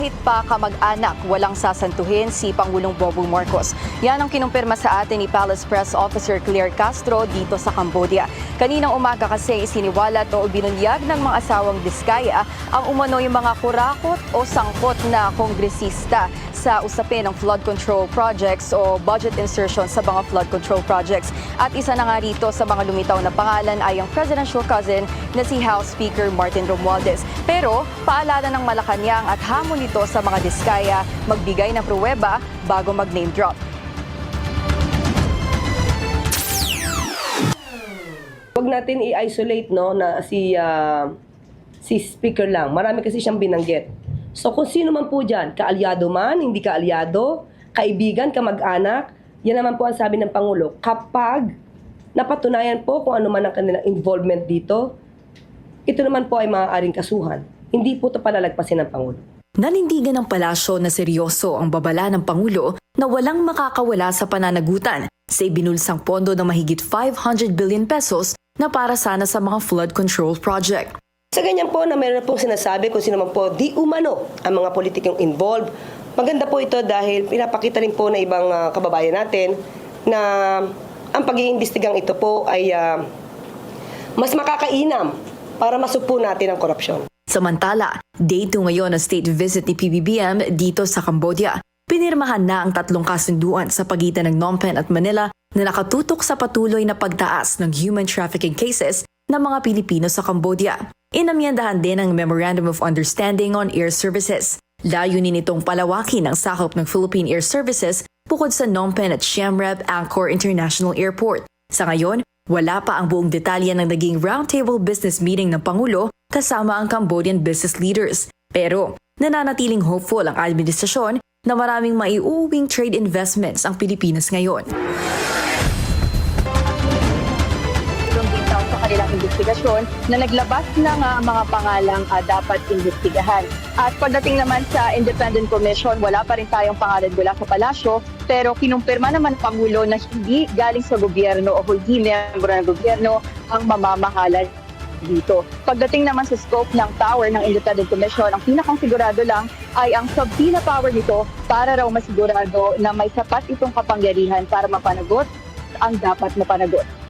Kahit pa kamag-anak, walang sasantuhin si Pangulong Bongbong Marcos. Yan ang kinumpirma sa atin ni Palace Press Officer Claire Castro dito sa Cambodia. Kaninang umaga kasi isiniwalat o binunyag ng mga asawang Diskaya ang umano'y mga kurakot o sangkot na kongresista sa usapin ng flood control projects o budget insertion sa mga flood control projects. At isa na nga rito sa mga lumitaw na pangalan ay ang presidential cousin na si House Speaker Martin Romualdez. Pero paalala ng Malacanang at hamon nito sa mga Diskaya magbigay ng pruweba bago mag-name drop. Huwag natin i-isolate na si speaker lang. Marami kasi siyang binanggit. So kung sino man po dyan, kaalyado man, hindi kaalyado, kaibigan, kamag-anak, yan naman po ang sabi ng Pangulo. Kapag napatunayan po kung ano man ang kanilang involvement dito, ito naman po ay maaaring kasuhan. Hindi po ito palalagpasin ng Pangulo. Nanindigan ng palasyo na seryoso ang babala ng Pangulo na walang makakawala sa pananagutan sa ibinulsang pondo ng mahigit 500 billion pesos na para sana sa mga flood control project. Sa ganyan po na meron pong sinasabi kung sino man po di umano ang mga politikong involved, maganda po ito dahil pinapakita rin po na ibang kababayan natin na ang pag-iimbestigang ito po ay mas makakainam para masupo natin ang korupsyon. Samantala, day 2 ngayon ang state visit ni PBBM dito sa Cambodia. Pinirmahan na ang 3 kasunduan sa pagitan ng Phnom Penh at Manila na nakatutok sa patuloy na pagtaas ng human trafficking cases ng mga Pilipino sa Cambodia. Inamyandahan din ang Memorandum of Understanding on Air Services. Layunin itong palawakin ang sakop ng Philippine Air Services bukod sa Phnom Penh at Siem Reap Angkor International Airport. Sa ngayon, wala pa ang buong detalye ng naging roundtable business meeting ng Pangulo kasama ang Cambodian business leaders. Pero nananatiling hopeful ang administrasyon na maraming maiuwing trade investments ang Pilipinas ngayon. Sa kanilang investigasyon na naglabas ng mga pangalang dapat investigahan. At pagdating naman sa Independent Commission, wala pa rin tayong pangalan mula sa palasyo, pero kinumpirma naman ng Pangulo na hindi galing sa gobyerno o hindi miyembro ng gobyerno ang mamamahalan dito. Pagdating naman sa scope ng power ng Independent Commission, ang pinakang sigurado lang ay ang subpoena power nito para raw masigurado na may sapat itong kapangyarihan para mapanagot ang dapat mapanagot.